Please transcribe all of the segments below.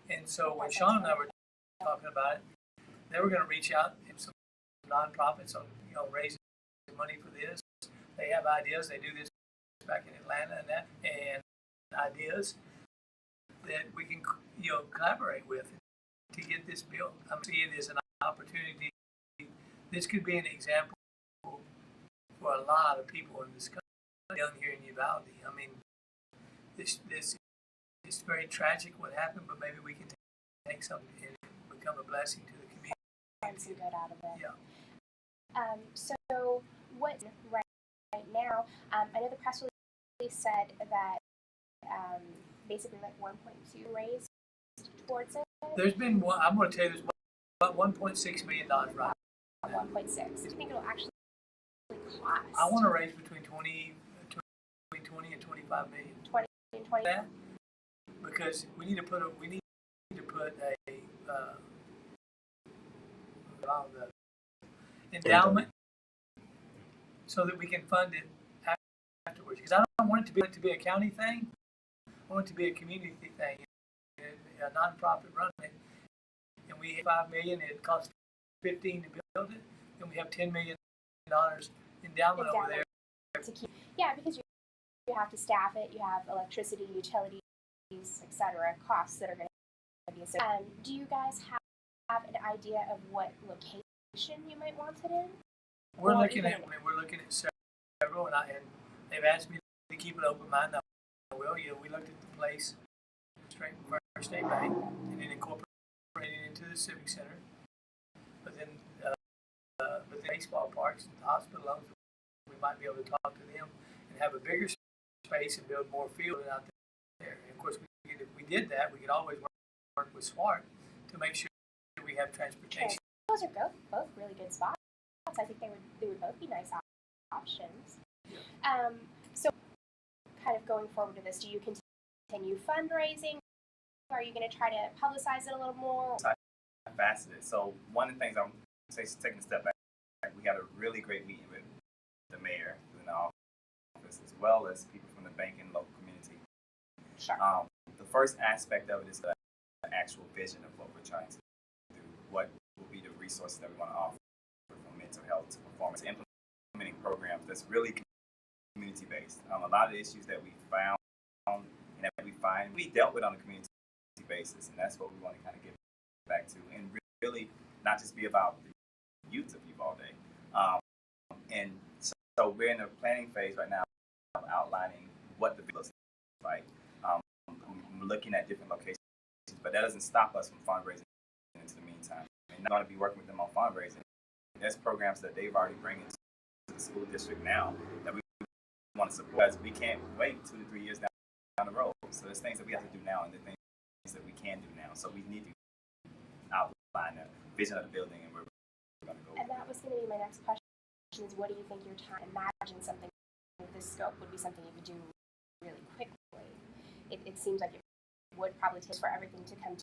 And so when Shaun and I were talking about it, they were going to reach out to some nonprofits on, raising money for this. They have ideas. They do this back in Atlanta and ideas that we can, collaborate with to get this built. I'm seeing it as an opportunity. This could be an example for a lot of people in this country, young here in Uvalde. I mean, this it's very tragic what happened, but maybe we can take something and become a blessing to the community. Find some good out of it. Yeah. So what right now? I know the press release said that basically like 1.2 raised towards it. There's been one. I'm going to tell you, there's about $1.6 million right. 1.6. Do you think it'll actually cost? I want to raise between 20 and 25 million. 20 and 20. That, because we need to put a endowment so that we can fund it afterwards. Because I don't want it to be a county thing. I want it to be a community thing, a nonprofit running it. And we have $5 million. It costs $15 million to build it, and we have $10 million endowment over there. To keep, because you have to staff it. You have electricity, utilities, etc. Costs that are going to be associated. Do you guys have an idea of what location you might want it in? We're looking at several, and they've asked me to keep an open mind. I will. We looked at the place straight from First State Bank, and then incorporated it into the Civic Center. But then the baseball parks, the hospital owns, we might be able to talk to them and have a bigger space and build more field out there. And of course, if we did that, we could always work with SMART to make sure we have transportation. Those are both really good spots. I think they would both be nice options. Yeah. So, kind of going forward to this, do you continue fundraising? Are you going to try to publicize it a little more? Faceted. So one of the things I'm taking a step back, we had a really great meeting with the mayor in the office, as well as people from the bank and local community. Sure. The first aspect of it is the actual vision of what we're trying to do. What will be the resources that we want to offer from mental health to performance, implementing programs that's really community-based. A lot of the issues that we found and that we find, we dealt with on a community basis, and that's what we want to kind of get back to, and really not just be about the youth of Uvalde. And so we're in the planning phase right now, outlining what the looks like. I'm looking at different locations, but that doesn't stop us from fundraising into the meantime. I'm going to be working with them on fundraising. There's programs that they've already bringing to the school district now that we want to support, as we can't wait 2 to 3 years down the road. So there's things that we have to do now, and the things that we can do now. So we need to outline the vision of the building and where we're going to go. And that was going to be my next question, is what do you think your time? Imagine something of this scope would be something you could do really quickly. It seems like it would probably take for everything to come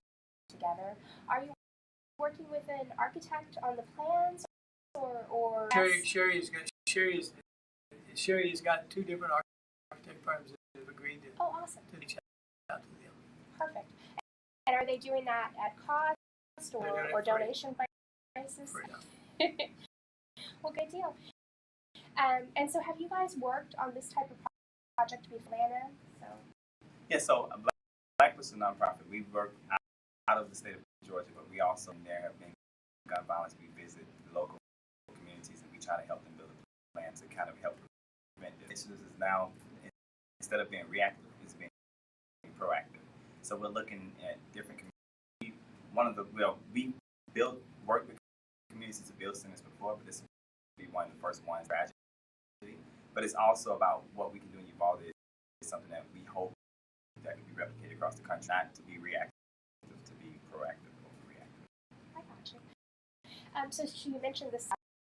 together. Are you working with an architect on the plans, or Sherry has got 2 different architect firms that have agreed to. Oh, awesome. To reach out to them. Perfect. And are they doing that at cost or donation basis? Well, good deal. And so have you guys worked on this type of project before, Atlanta? Yeah, so BlackPush is a nonprofit. We work out of the state of Georgia, but we also there have been gun violence. We visit local communities and we try to help them build a plan to kind of help prevent this. This is now, instead of being reactive, it's being proactive. So we're looking at different communities. We worked with communities to build centers before, but this will be one of the first ones gradually. But it's also about what we can do in Uvalde. It's something that we hope that can be replicated across the country, not to be reactive, to be proactive over reactive. I got you. So you mentioned this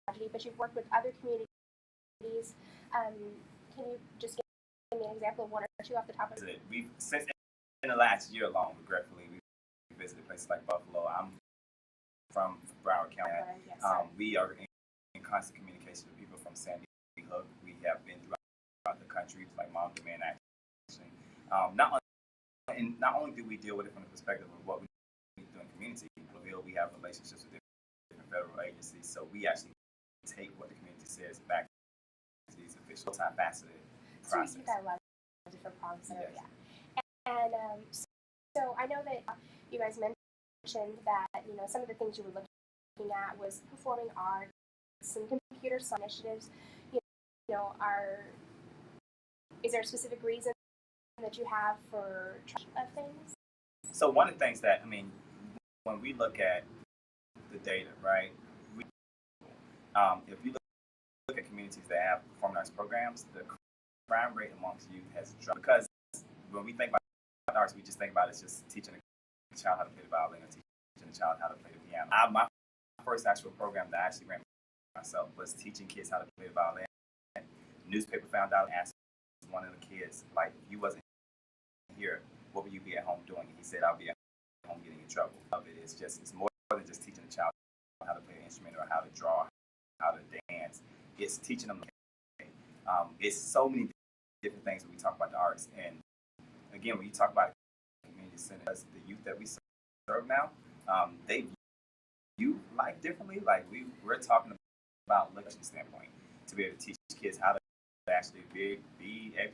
strategy, but you've worked with other communities. Can you just give me an example of one or two off the top of your head? We've, since in the last year alone, regretfully, we visited places like Buffalo. I'm from Broward County. Yes, we are in constant communication with people from Sandy Hook. We have been throughout the country, like Mom Demand Action. Not only do we deal with it from the perspective of what we field. We have relationships with different federal agencies. So we actually take what the community says back to these official time-faceted process. So you've got a lot of different problems there, Yes. yeah. And so I know that you guys mentioned that, some of the things you were looking at was performing arts, some computer science initiatives. Is there a specific reason that you have for of things? So one of the things that, when we look at the data, right, if you look at communities that have performing arts programs, the crime rate amongst youth has dropped. Because when we think about arts, we just think about it as just teaching a child how to play the violin or teaching a child how to play the piano. My first actual program that I actually ran myself was teaching kids how to play the violin. The newspaper found out and asked one of the kids, like, if you wasn't here, what would you be at home doing? And he said, I'll be at home getting in trouble. It's more than just teaching a child how to play an instrument or how to draw, how to dance. It's teaching them. It's so many different things when we talk about the arts. And again, when you talk about community centers, the youth that we serve now, they view life differently. Like we're talking about leadership standpoint to be able to teach kids how to actually be able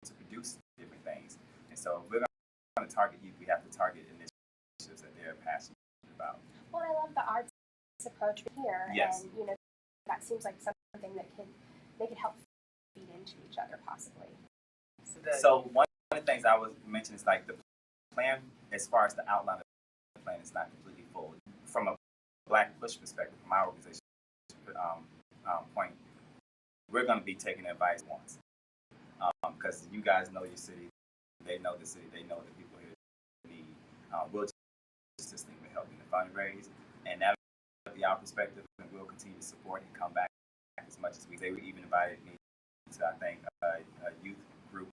to produce different things. And so if we're going to target youth, we have to target initiatives that they're passionate about. Well, I love the arts approach here, Yes. And that seems like something that they could help feed into each other possibly. So one of the things I was mentioning is like the plan, as far as the outline of the plan, is not completely full. From a BlackPush perspective, from our organization point, we're going to be taking advice once, because you guys know your city, they know the city, they know the people here need. We'll just assist them with helping to fundraise, and that'll be our perspective, and we'll continue to support and come back as much as we. They even invited me to, I think, a youth group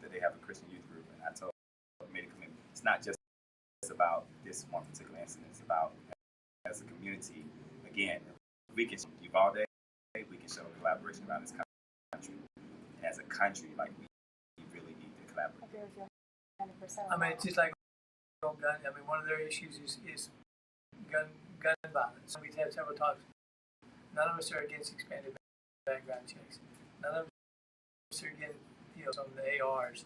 that they have, a Christian youth group, and I told them, made a commitment. It's not just about this one particular incident. It's about, as a community, again, we can show Uvalde, we can show collaboration around this country. And as a country, like, we really need to collaborate. I agree with you 100%. It's just like gun. One of their issues is gun violence. We've had several talks. None of us are against expanded background checks. None of us are against, some of the ARs,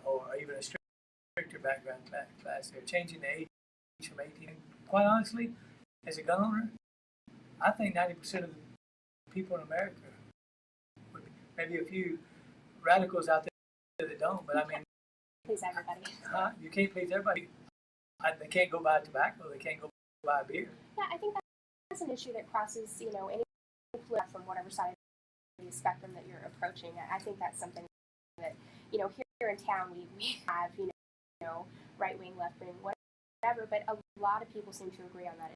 or even a stricter background class. They're changing the age from 18. Quite honestly, as a gun owner, I think 90% of the people in America, maybe a few radicals out there that don't, but please everybody. You can't please everybody. They can't go buy tobacco. They can't go buy beer. Yeah, I think that's an issue that crosses, any influence from whatever side of the spectrum that you're approaching. I think that's something that, here in town we have, right wing, left wing, whatever, but a lot of people seem to agree on that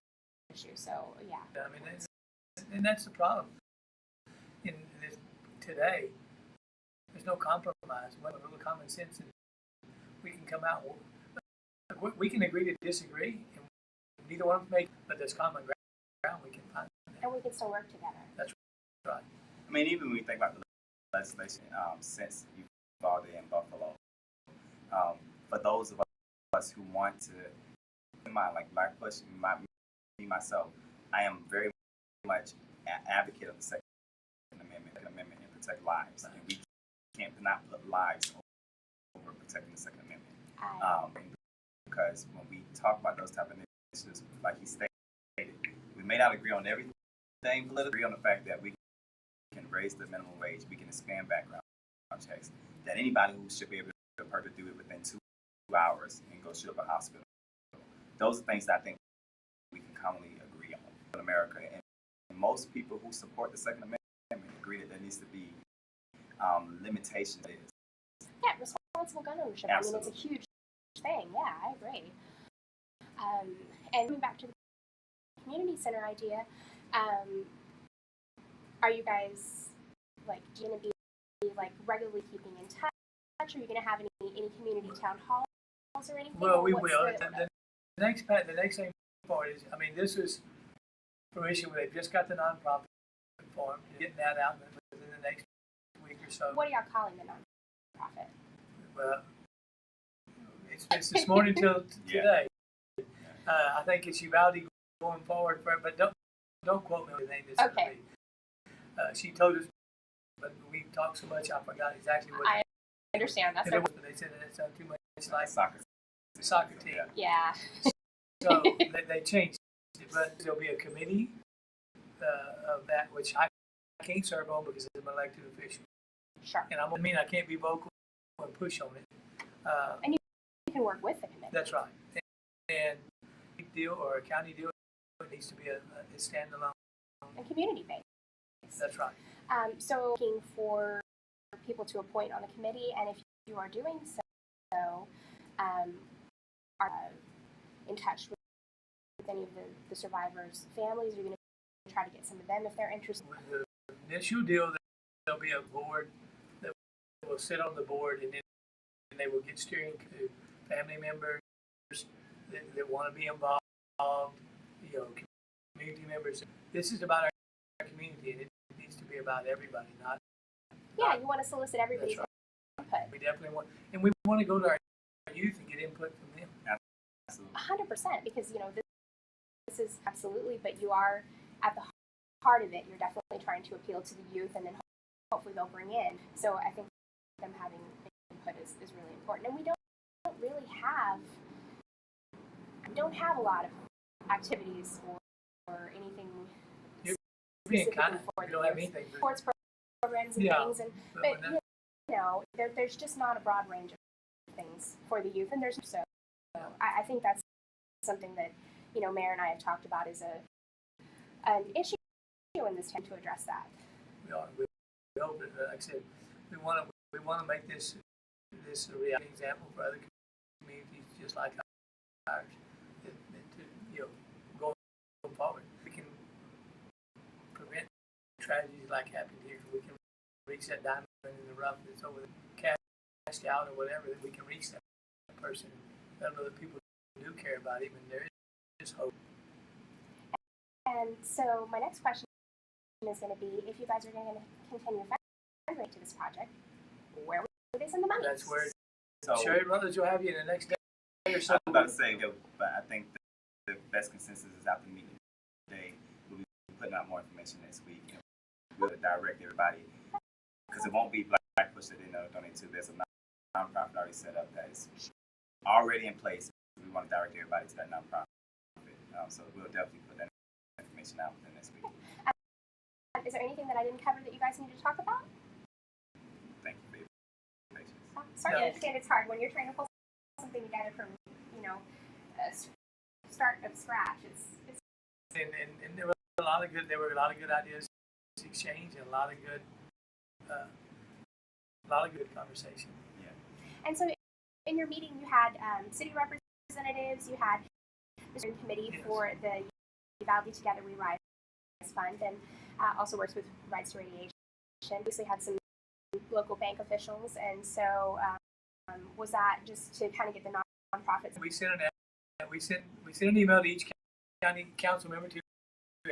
issue. So, yeah. And that's the problem. Today, there's no compromise. We have a little common sense, and we can come out. We can agree to disagree, and neither one of them but there's common ground. We can find that. And we can still work together. That's right. Even when we think about the legislation since Uvalde and Buffalo, for those of us who want to, like BlackPush, me myself, I am very much an advocate of the Second Amendment and protect lives, and we cannot put lives over protecting the Second Amendment. Because when we talk about those type of initiatives, like he stated, we may not agree on everything politically, agree on the fact that we can raise the minimum wage, we can expand background checks, that anybody who should be able to do it within 2 hours and go shoot up a hospital. Those are things that I think we can commonly agree on in America. And most people who support the Second Amendment agree that there needs to be limitations. Yeah, responsible gun ownership. Absolutely. It's a huge thing. Yeah, I agree. And going back to the community center idea, are you guys going to be regularly keeping in touch? Are you going to have any community town halls or anything? Well, we will. The next thing part is, this is fruition. They've just got the nonprofit formed, getting that out within the next week or so. What are y'all calling the nonprofit? Well, it's this morning till today. I think it's Uvalde going forward, but don't quote me on the name. Okay. She told us, but we talked so much, I forgot exactly what. I understand. That's what they said that it sounded too much like soccer team. Yeah. So they changed it, but there'll be a committee of that, which I can't serve on because I'm an elected official. Sure. And I can't be vocal and push on it. And you can work with the committee. That's right. And a deal or a county deal, it needs to be a standalone. And community based. That's right. So looking for people to appoint on the committee, and if you are doing so, are in touch with any of the survivors' families? You're going to try to get some of them if they're interested. With the initial deal, there'll be a board that will sit on the board, and then they will get steering to family members that want to be involved, community members. This is about our community, and it needs to be about everybody, not. Yeah, you want to solicit everybody's input. We definitely want, and we want to go to our youth and get input from them. Absolutely. 100%, because this is absolutely, but you are at the heart of it. You're definitely trying to appeal to the youth, and then hopefully they'll bring in. So I think them having input is really important, and we don't really have a lot of activities or anything. We don't have anything. Sports programs and things, but there's just not a broad range of things for the youth, and there's so I think that's something that Mayor and I have talked about is an issue in this time to address that. We hope that, like I said, we want to make this a reality example for other communities just like ours. Going forward, we can prevent tragedies like happened here. We can reach that diamond in the rough that's over the cast out or whatever. That we can reach that person. Let them know that people do care about him, and there is hope. And so my next question is going to be, if you guys are going to continue fundraising to this project, where would they send the money? That's where Sherry Brothers will have you in the next day or so. I was about to say, but I think the best consensus is after the meeting today. We'll be putting out more information next week. We'll direct everybody, because it won't be BlackPush that they donate to. There's a nonprofit already set up that is already in place. We want to direct everybody to that nonprofit. So we'll definitely put that information out within this week. Is there anything that I didn't cover that you guys need to talk about? Thank you for your patience. Sorry, I understand it's hard when you're trying to pull something together from start of scratch. It's and there were a lot of good ideas exchanged, and a lot of good conversation. Yeah. And so in your meeting, you had city representatives, you had the steering committee for the Uvalde Together We Rise Fund, and also works with Rights to Radiation. Obviously had some local bank officials, and so was that just to kind of get the nonprofits? We sent an email to each county council member to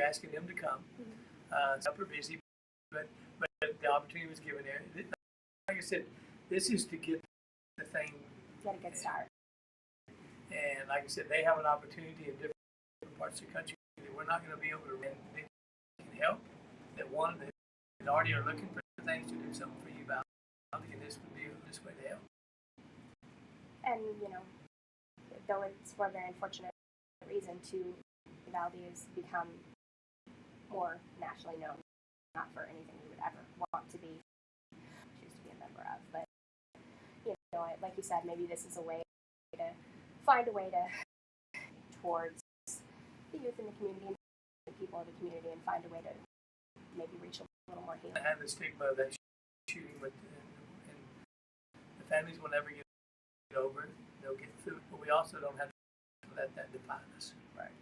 asking them to come. Super busy, but the opportunity was given there. Like I said, this is to get the thing. Get a good start. And like I said, they have an opportunity in different parts of the country that we're not going to be able to run. They can help. That already are looking for things to do something for you about. I think this would be this way to help. And though it's for a very unfortunate reason, Uvalde has become more nationally known, not for anything we would ever want to choose to be a member of. But like you said, maybe this is a way to find a way to towards the youth in the community and the people of the community, and find a way to maybe reach a little more healing. I have the stigma of that shooting, and the families will never get over it. They'll get through it, but we also don't have to let that define us. Right.